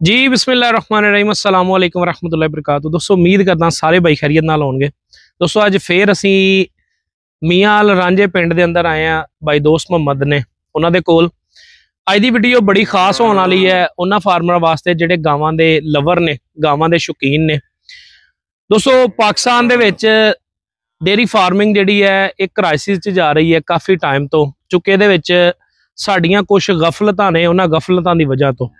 जी बिस्मिल्लाहिर्रहमानिर्रहीम अस्सलाम वालेकुम रहमतुल्लाहि वबरकातुहू। दोस्तों उम्मीद करदा सारे भाई खैरियत नाल होणगे। दोस्तों अज फिर असी मियाँ अल रांझे पिंड दे अंदर आए हैं भाई दोस्त मुहम्मद ने उन्हां दे कोल। अज दी वीडियो बड़ी खास होने वाली है उन्हां फार्मर वास्ते जिहड़े गावां दे लवर ने, गावां दे शौकीन ने। दोस्तों पाकिस्तान दे विच डेयरी फार्मिंग जिहड़ी है एक क्राइसिस च जा रही है काफ़ी टाइम तो, चूंकि इहदे विच साड़ियां कुछ गफलतां ने, उन्हां गफलतां दी वजह तो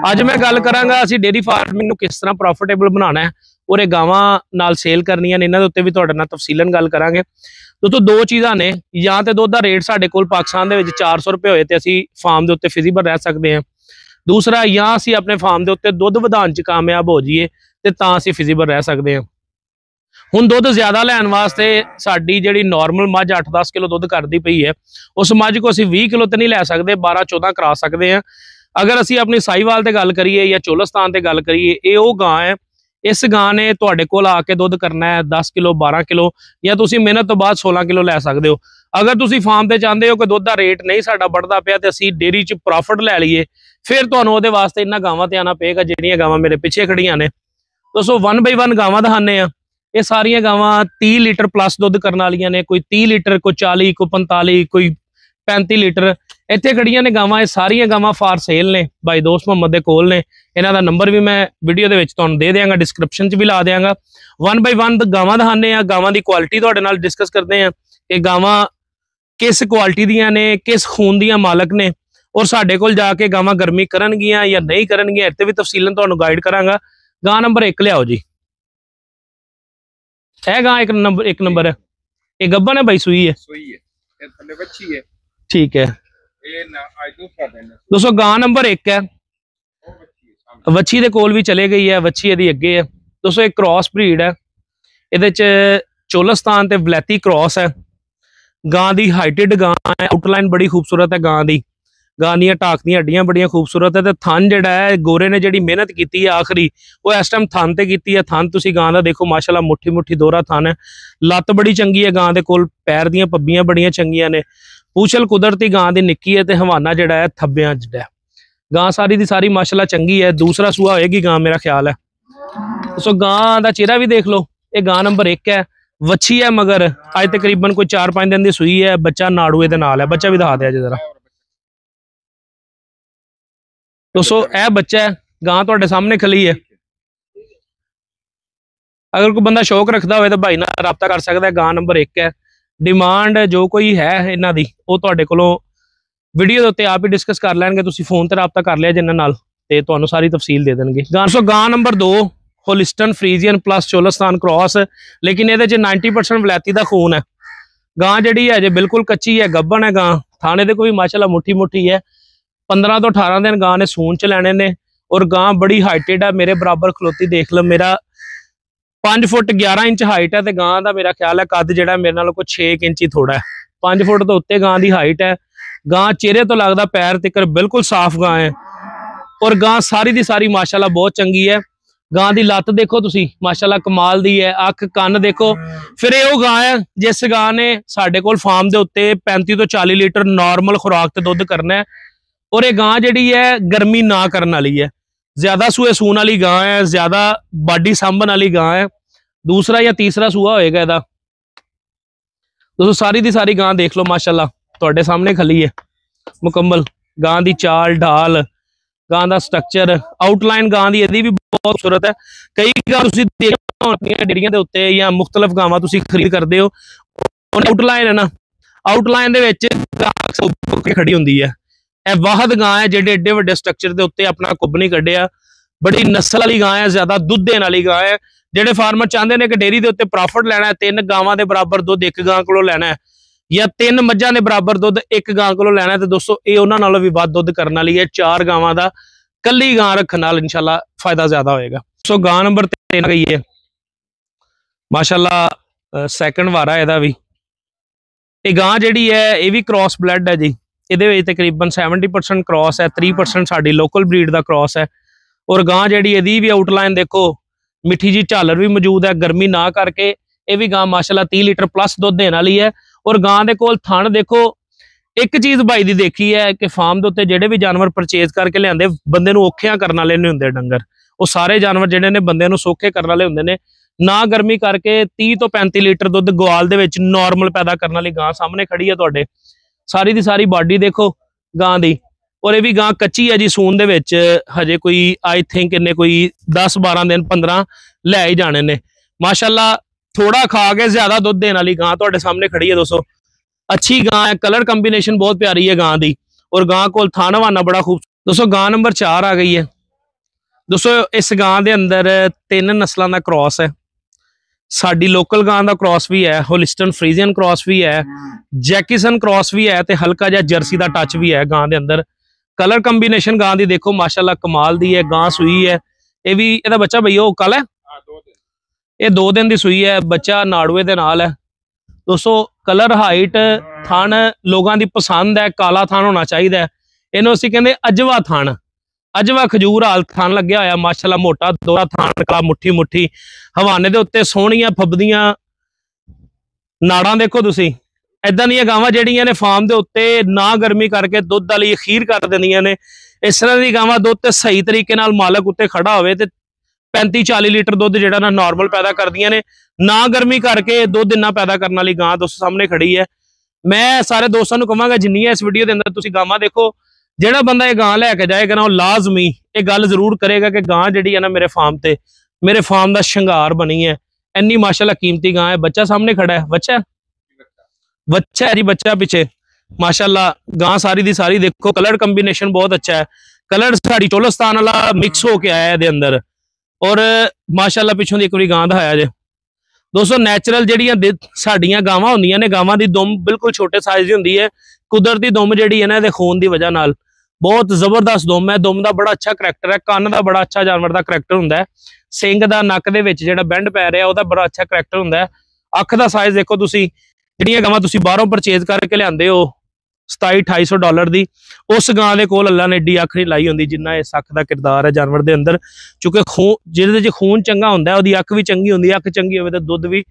अज मैं गल करांगा असीं डेयरी फार्मिंग नूं किस तरह प्रॉफिटेबल बनाना है और ये गावां नाल सेल करनियां ने, इन्हां दे उत्ते भी तुहाडे नाल तफसीलन गल करांगे। दोस्तों दो चीज़ां ने, या तो दुध दा रेट साडे कोल पाकिस्तान दे विच 400 रुपए होए ते असीं फार्म दे उत्ते फिजिबल रह सकदे हां। दूसरा या असीं अपने फार्म दे उत्ते दुध वधाउण च कामयाब हो जाइए ते तां असीं फिजिबल रह सकदे हां। हुण दुध ज्यादा लैण वास्ते साडी जिहड़ी नॉर्मल मझ 8-10 किलो दुध करदी पई है, उस मझ को असीं 20 किलो तो नहीं लै सकदे, 12-14 करा सकदे हां। अगर असीं अपनी साहिवाल ते गल करिए या चोलस्तान ते गल करिए, ये वो गां है, इस गां ने तुहाडे कोल आके दुध करना है 10 किलो 12 किलो, या तुसीं मेहनत तो बाद 16 किलो लै सकदे हो। अगर तुसीं फार्म ते चाहते हो कि दुध दा रेट नहीं साडा बढ़दा पिया ते असीं डेयरी च प्रॉफिट लै लईए, फिर तुहानूं उहदे वास्ते इन्हां गावां ते आना पेगा जिहड़ियां गावां मेरे पिछे खड़ियां ने। दोस्तों 1 बाई 1 गावां दिखाने आ। ये सारियां गावां 30 लीटर प्लस दुध करने वालियां ने, कोई 30 लीटर, कोई 40, कोई 45, कोई 35 लीटर इत्थे खड़ियां ने गावां। ये सारियां गावां फार सेल ने, भाई दोस्त मुहम्मद दे कोल ने। इन्हां दा नंबर भी मैं वीडियो दे विच तुहानूं दे देंगा, डिस्क्रिप्शन च भी ला देंगा। 1 बाई 1 गावां दिखाने आ, गावां दी क्वालिटी तुहाडे नाल डिस्कस करते हैं कि गावां किस क्वालिटी दियां ने, किस खून दियां मालक ने, और साडे कोल जाके गावां गर्मी करनगियां या नहीं करनगियां इत्ते भी तफसीलन तुहानूं गाइड करांगा। गां नंबर 1 लियाओ जी, है गां एक नंबर है। ये गब्बन है भाई, सुई है? ये थल्ले बच्ची है। ठीक है। ये ना आज दूसरा दिन है। दोस्तों गां नंबर 1 है, वच्छी दे कोल भी चले गई है, वच्छी इहदी अगे है। दोस्तों एक क्रॉस ब्रीड है, इहदे च चोलस्तान ते वलैती क्रॉस है। गां दी हाइटेड गां है, आउटलाइन बड़ी खूबसूरत है गां दी। गां दियां टाक दियां हड्डियां बड़ियां खूबसूरत है, ते थन जिहड़ा है गोरे ने जिहड़ी मेहनत की है आखिरी, वो इस टाइम थन ते कीती है। थन तुसीं गां दा देखो माशाल्लाह, मुट्ठी मुट्ठी दोहरा थन है, लत्त बड़ी चंगी है गां दे कोल, पैर दियां पब्बियां बड़ियां चंगियां ने। पूछल कुदरती गां दी निक्की है, ते हवाना जिहड़ा है थब्बियां च है। गां सारी दी सारी माशाल्लाह चंगी है, दूसरा सूआ होएगी गां मेरा ख्याल है। सो गां दा चेहरा भी देख लो। ये गां नंबर 1 है, वच्छी है, मगर अज तकरीबन कोई 4-5 दिन की सूई है। बच्चा नाड़ुए दे नाल है, बच्चा भी दिखा दिया जी जरा। दोस्तों यह बच्चा है, गां तुहाडे सामने खली है। अगर कोई बंदा शौक रखता हो तो भाई नाल राबता कर सकता है। गां नंबर 1 है। डिमांड जो कोई है इन्हां दी वो तुहाडे कोलों वीडियो के उत्ते आप ही डिस्कस कर लैणगे, तुसीं फोन ते राबता कर लिया जिन्हां नाल ते तुहानूं सारी तफसील दे देणगे। गां number 2 Holstein Friesian plus Cholistan cross, लेकिन ये 90% वलैती का खून है। गां जिहड़ी है अजे बिल्कुल कच्ची है, गब्बन है गां। थाने दे कोई माशाल्लाह मुट्ठी मुट्ठी है। 15 तो 18 दिन गां ने सून च लैने ने, और गां बड़ी हाइटेड है, मेरे बराबर खलोती देख लो। मेरा 5 फुट 11 इंच हाइट है, तो गां का मेरा ख्याल है कद जिहड़ा मेरे नालों कोई 6 इंच ही थोड़ा है। 5 फुट तो उत्ते गां की हाइट है। गां चेहरे तो लगता पैर तिकर बिल्कुल साफ गां है, और गां सारी दी सारी माशाल्लाह बहुत चंगी है। गां दी लत्त देखो तुसी माशाल्लाह कमाल दी है, अख कन देखो। फिर ये गां है जिस गां ने साडे कोल फार्म दे उत्ते 35 तो 40 लीटर नॉर्मल खुराक ते दुध करना है, और ये गां जिहड़ी है गर्मी ना करने वाली है। ज्यादा सूए सून वाली गां है, ज्यादा बाडी सांभन वाली गां है। दूसरा या तीसरा सूआ होएगा इहदा। दोस्तों सारी दी सारी गां देख लो माशाल्लाह, तुहाडे सामने खली है मुकम्मल। गां दी चाल ढाल, गां दा स्ट्रक्चर, आउटलाइन गां दी इहदी भी बहुत खूबसूरत है। कई गां तुसीं देखियां होणगियां डेयरियां दे उत्ते या मुख्तलिफ गावां तुसीं खरीद करदे हो, आउटलाइन है ना, आउटलाइन दे विच गां खड़ी हुंदी है। यह वाहद गां है जिहड़े एडे वड्डे स्ट्रक्चर के उत्ते अपना कुब नहीं कढ़िया। बड़ी नस्ल वाली गां है, ज्यादा दुध देने वाली गां है। जिहड़े फार्मर चाहते हैं कि डेयरी के उत्ते प्रॉफिट लैना है, 3 गावां दे बराबर दुध एक गां कोलों लैना है, या 3 मझां दे बराबर दुध एक गां कोलों लैना है, तो दोस्तों ये उन्हां नालों भी वध दुध करने वाली है। 4 गावां दा कल्ली गां रखण नाल इंशाल्लाह फायदा ज्यादा होएगा। सो गां नंबर 3 गई है माशाल्लाह, सैकंड वारा इहदा भी। ये गां जिहड़ी है ये भी क्रॉस ब्लड है जी। ये तकरीबन 70% क्रॉस है, 3% साडी लोकल ब्रीड का क्रॉस है। और गां जिहड़ी इहदी भी आउटलाइन देखो, मिठी जी झालर भी मौजूद है, गर्मी ना करके ये भी गां माशाल्लाह 30 लीटर प्लस दुध देने वाली है। और गां दे कोल थन देखो, एक चीज़ भाई दी देखी है कि फार्म के उत्ते जिहड़े भी जानवर परचेज करके लिआंदे बंदे नूं औखियां करन वाले नहीं हुंदे डंगर। वो सारे जानवर जिहड़े ने बंदे नूं सौखे करन वाले हुंदे ने। ना गर्मी करके 30 तो 35 लीटर दुੱਧ गवाल दे विच नॉर्मल पैदा करने वाली गां सामने खड़ी है तुहाडे। सारी दी सारी बॉडी देखो गां दी, और ये भी गां कच्ची है जी सून दे विच, हजे कोई आई थिंक इन्ने कोई 10-12 दिन 15 लै ही जाने ने। माशाअल्लाह थोड़ा खा के ज्यादा दुੱਧ देने वाली गां तुहाडे सामने खड़ी है दोस्तों। अच्छी गां है, कलर कंबीनेशन बहुत प्यारी है गां दी, और गां कोल थान हवाना बड़ा खूबसूरत। दोस्तों गां नंबर 4 आ गई है। दोस्तों इस गां दे अंदर 3 नस्लों का क्रॉस है। साडी लोकल गां दा क्रॉस भी है, होलिस्टन फ्रीजियन क्रॉस भी है, जैकिसन क्रॉस भी है, ते हल्का जिहा जर्सी दा टच भी है गां दे अंदर। कलर कंबीनेशन गां दी देखो माशाअल्लाह कमाल दी है। गां सूई है, ये भी इहदा बच्चा भैया कल है, ये 2 दिन दी सूई है, बच्चा नाड़ुए दे नाल है। दोस्तों कलर हाइट थान लोगों की पसंद है, काला थान होना चाहिए। इन्हों असीं कहंदे अजवा थान, अजवा खजूर हाल थान लग्या होया माशाअल्लाह, मोटा दोहरा थान, कला मुट्ठी मुट्ठी, हवाने दे उत्ते सोहणियां फबदियां नाड़ां देखो तुसीं। इदां दीयां गावां जिहड़ियां ने फार्म दे उत्ते ना गर्मी करके दुੱਧ वाली अखीर कर दिंदियां ने। इस तरह दी गावां दुੱਧ ते सही तरीके नाल मालक उत्ते खड़ा होवे ते 35-40 लीटर दुੱਧ जिहड़ा ना नॉर्मल पैदा करदियां ने। ना गर्मी करके दुੱਧ इन्ना पैदा करने वाली गां दोस्तों सामने खड़ी है। मैं सारे दोस्तों को कहांगा जिन्नियां इस वीडियो के अंदर तुसीं गावां देखो, जिहड़ा बंदा ये गां लैके जाएगा ना वो लाजमी ये गल जरूर करेगा कि गां जिहड़ी है ना मेरे फार्म का शंगार बनी है। इन्नी माशाअल्लाह कीमती गां है। बच्चा सामने खड़ा है, बच्चा है जी, बच्चा पीछे माशाअल्लाह। गां सारी दी सारी देखो कलर कंबीनेशन बहुत अच्छा है। कलर साड़ी चोलस्तान वाला मिक्स होके आया है अंदर, और माशाअल्लाह पिछों दी एक बारी गां दिखाया जे। दोस्तों नैचुरल जिहड़ियां साडियां गावां हुंदियां ने, गावां दी दुम बिल्कुल छोटे साइज दी हुंदी है। कुदरती दुम जिहड़ी है ना इहदे खून दी वजह नाल बहुत जबरदस्त दुम है। दुम दा बड़ा अच्छा करैक्टर है, कन्न दा बड़ा अच्छा जानवर दा करैक्टर हुंदा है, सिंग दा नक दे विच जिहड़ा बैंड पै रिहा ओहदा बड़ा अच्छा करैक्टर हुंदा है। अख दा साइज देखो तुसीं, जिहड़ियां गावां तुसीं बाहरों परचेज करके लिआंदे हो $2700-2800 दी, उस गां दे कोल अल्लाह ने एड्डी अख नहीं लाई हुंदी जिन्ना इस अख दा किरदार है जानवर दे अंदर। क्योंकि खून जिहदे च खून चंगा हुंदा है, ओहदी अख भी चंगी हुंदी है। अख चंगी होवे ते दुੱਧ भी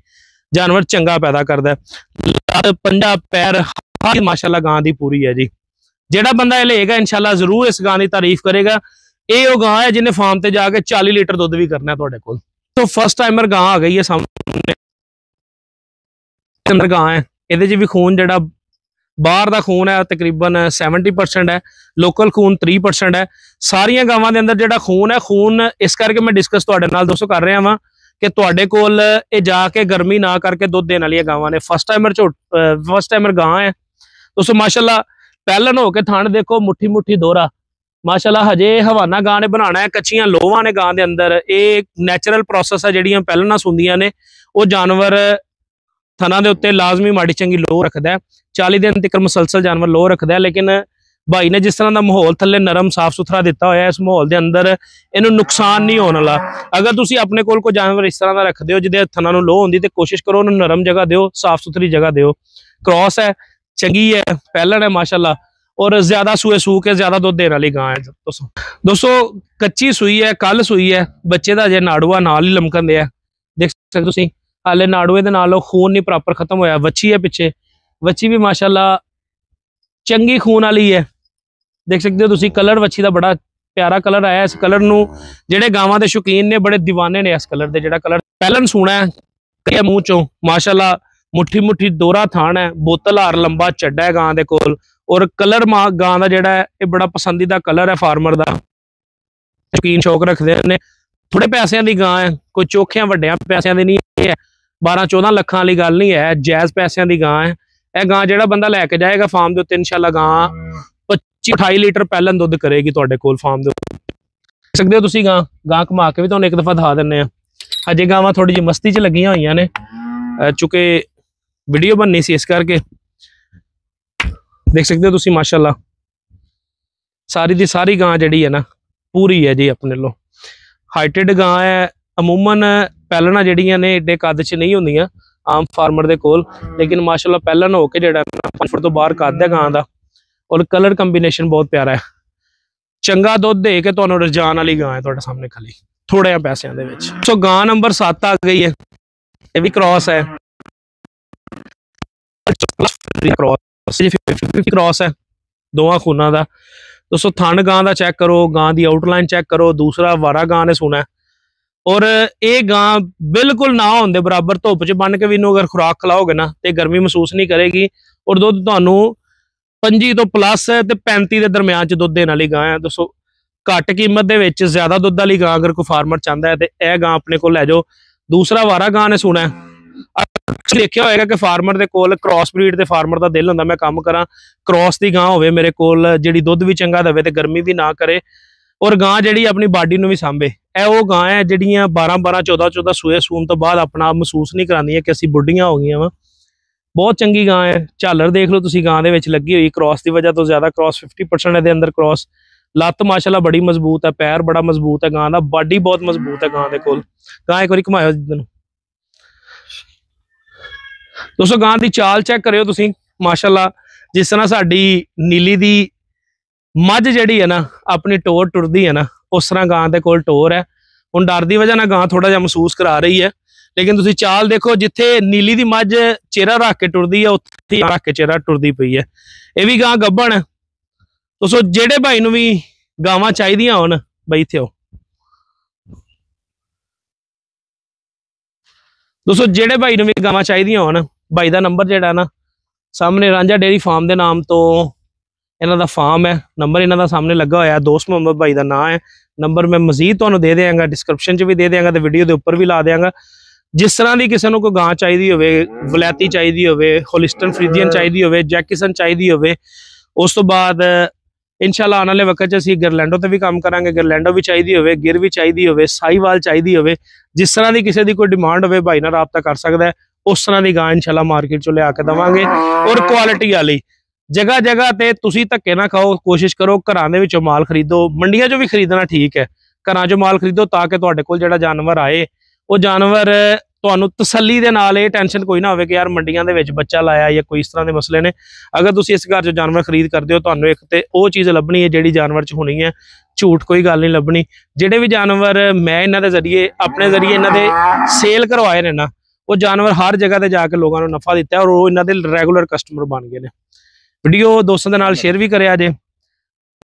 जानवर चंगा पैदा करदा है। पंजा पैर माशाअल्लाह गां दी पूरी है जी। जिहड़ा बंदा ये लेगा इंशाअल्लाह जरूर इस गां दी तारीफ करेगा। ये वो गां है जिन्हें फार्म ते जाके 40 लीटर दुੱਧ भी करना है तुहाडे कोल। तो फर्स्ट टाइमर गां आ गई है सामने, अंदर गां है, इहदे च भी खून जिहड़ा बाहर का खून है तकरीबन 70% है, लोकल खून 3% है। सारियां गावां दे अंदर जिहड़ा खून है, खून इस करके मैं डिस्कस तुहाडे नाल दोस्तों कर रहा वां कि तुहाडे कोल ये जाके गर्मी ना करके दुੱਧ देने वाली गावां ने। फर्स्ट टाइमर गां है दोस्तों माशाअल्लाह। पहलन होके थान देखो मुट्ठी मुट्ठी दोहरा माशाअल्लाह। हजे हवाना गां ने बनाना है, कच्चियां लोहां ने गां दे अंदर। ये नैचुरल प्रोसैस है, जिहड़ियां पहलना सुंदियां ने वो जानवर थना दे उत्ते लाजमी माड़ी चंगी लोह रखदा है। 40 दिन तक मुसलसल जानवर लोह रखदा है, लेकिन भाई ने जिस तरह का माहौल थले नरम साफ सुथरा दिता होया, इस माहौल के अंदर इन्हू नुकसान नहीं होने वाला। अगर तुसी अपने कोल कोई जानवर इस तरह का रखते हो जिहदे थना नूं लोह होंदी, ते कोशिश करो उन्हें नरम जगह दिओ, साफ सुथरी जगह दिओ। क्रॉस है, चंगी है, पहलन है माशाअल्लाह, और ज्यादा सूए सू के ज्यादा दुੱਧ देने वाली गां है। दोस्तों कच्ची सूई है, कल सूई है, बच्चे का अजे नाड़ुआ नाल ही लमकन दिया, देख सकते तुसीं। हाले नाड़ुए दे नाल खून नहीं प्रॉपर खत्म होया। वच्छी है पिछे, वच्छी भी माशाअल्लाह चंगी खून वाली है, देख सकते हो तुसीं। कलर वच्छी का बड़ा प्यारा कलर आया। इस कलर नूं जिहड़े गावां दे शौकीन ने बड़े दीवाने ने इस कलर दे। जिहड़ा कलर पहलन सोहना है मूँह चों माशाअल्लाह, मुट्ठी मुट्ठी दोहरा थान है, बोतल हार लंबा चड्डा है गां दे कोल, और कलर गां दा जिहड़ा है ये बड़ा पसंदीदा कलर है फार्मर दा। शौकीन शौक रखते हैं। थोड़े पैसों की गां है, कोई चोखियां वड्डियां पैसों की नहीं है, 12-14 लाख वाली गल नहीं है, जायज़ पैसों की गां है। यह गां जिहड़ा बंदा लैके जाएगा फार्म के उत्ते इंशाअल्लाह गां 25-28 लीटर पहलन दुੱਧ करेगी तुहाडे कोल फार्म दे उत्ते। देख सकदे हो तुसीं गां घुमा के भी तुहानूं एक दफा दिखा दिंदे आ। हजे गावां थोड़ी जी मस्ती च लगियां होईयां ने, चूंकि वीडियो बननी सी इस करके। देख सकते हो तुसीं माशाअल्लाह सारी दी सारी गां जिहड़ी है ना पूरी है जी अपने लो। हाइटेड गां है, अमूमन पहलना जिहड़ियां ने एडे कद च नहीं होंदियां आम फार्मर दे कोल, लेकिन माशाअल्लाह पहलन होके जिहड़ा 5 फुट तो बाहर कद है गां दा, और कलर कंबीनेशन बहुत प्यारा है। चंगा दुੱਧ दे के तुहानूं रजान वाली गां है तुहाडे सामने खाली थोड़े पैसों दे विच। सो गां नंबर 7 आ गई है, ये भी क्रॉस है, क्रॉस 50 क्रॉस है दोवां खूना का। दोस्तों थन गां का चैक करो, गां की आउटलाइन चैक करो, दूसरा वारा गां ने सुना है। और ये गां बिल्कुल ना होने बराबर धुप च बन के भी इन्हू अगर खुराक खिलाओगे ना तो गर्मी महसूस नहीं करेगी। और दुध तुहानू 25 तो प्लस है तो 35 के दरम्यान च दुध देने वाली गां है। दोस्तों घट कीमत के विच ज्यादा दुध वाली गां अगर कोई फार्मर चाहता है तो यह गां अपने को लै जाओ। दूसरा वारा गां ने सुना है। देखिया होगा कि फार्मर के कोल क्रॉस ब्रीड के फार्मर का दिल होंदा मैं काम करा, क्रॉस की गां होवे मेरे कोल जिहड़ी दुध भी चंगा देवे ते गर्मी भी ना करे और गां जिहड़ी अपनी बाडी नूं भी सांभे। ਇਹ ਉਹ गां है ਜਿਹੜੀਆਂ 12 14 सूए सून तो बाद अपना आप महसूस नहीं करांदियां कि ਅਸੀਂ बुढ़ियां हो गई वा। बहुत चंगी गां है। झालर देख लो तुसीं गां दे विच लगी हुई, क्रॉस की वजह तो ज्यादा क्रॉस 50% इहदे अंदर क्रॉस। लत्त माशाल्लाह बड़ी मजबूत है, पैर बड़ा मजबूत है गां दा, बाडी बहुत मजबूत है गां दे कोल। गां एक बारी घुमायो जिद्दन। दोस्तों गां की चाल चेक करियो तुसीं माशाल्लाह, जिस तरह साडी नीली दी मझ जिहड़ी है ना अपनी टोर टुरदी है ना उस तरह गां दे कोल टोर है। हुण डर दी वजह नाल गां थोड़ा जिहा महसूस करा रही है, लेकिन तुसीं चाल देखो जिथे नीली दी मझ चेहरा रख के टुरदी है उत्थे रख के चेहरा टुरदी पई है। ये भी गां गब्बण है। दोस्तों जेड़े भाई नूं भी गावां चाहीदियां होण बई इत्थे आओ। दोस्तों जेड़े भाई नूं भी गावां चाहीदियां होण, भाई दा नंबर जिहड़ा ना सामने रांझा डेयरी फार्म के नाम तो इन्हां दा फार्म है, नंबर इन्हां दा सामने लगा होया, दोस्त मोहम्मद भाई का नाम है। नंबर मैं मजीद तुहानूं दे देंगा, डिस्क्रिप्शन च भी दे देंगा, तो वीडियो के उपर भी ला देंगा। जिस तरह की किसी को कोई गां चाहिए होवे, वलैती चाहिए होवे, होलिस्टन फ्रीजियन चाहिए होवे, जैकिसन चाहिए होवे, उस तो बाद इंशाल्लाह आने वाले वक्त असीं गिरलैंडो ते भी काम करांगे। गिरलैंडो भी चाहिए होवे, गिर भी चाहिए होवे, साहीवाल चाहिए होवे, जिस तरह की किसी की कोई डिमांड होवे भाई नाल राबता कर सकता है। उस तरह की गां इंशाल्लाह मार्केट चो लिया के देवांगे और क्वालिटी वाली। जगह जगह ते तुसीं धक्के ना खाओ, कोशिश करो घरां दे विचों माल खरीदो, मंडियां चों भी खरीदना ठीक है, घरां चों माल खरीदो ताकि तुहाडे कोल जिहड़ा जानवर आए वो जानवर तुहानूं तसल्ली दे नाल ये टेंशन कोई ना होवे कि यार मंडियां दे विच बच्चा लाया या कोई इस तरह के मसले ने। अगर तुसीं इस घर चों जानवर खरीद करदे हो तुहानूं एक ते वो चीज़ लभनी है जिहड़ी जानवर च होनी है, झूठ कोई गल नहीं लभनी। जिहड़े भी जानवर मैं इन्हां दे जरिए अपने जरिए इन्हां दे सेल करवाए ने ना वो जानवर हर जगह ते जाके लोगों को नफा दिता है और वो इन्हां दे रेगुलर कस्टमर बन गए ने। वीडियो दोस्तों के नाल शेयर भी करिया जे।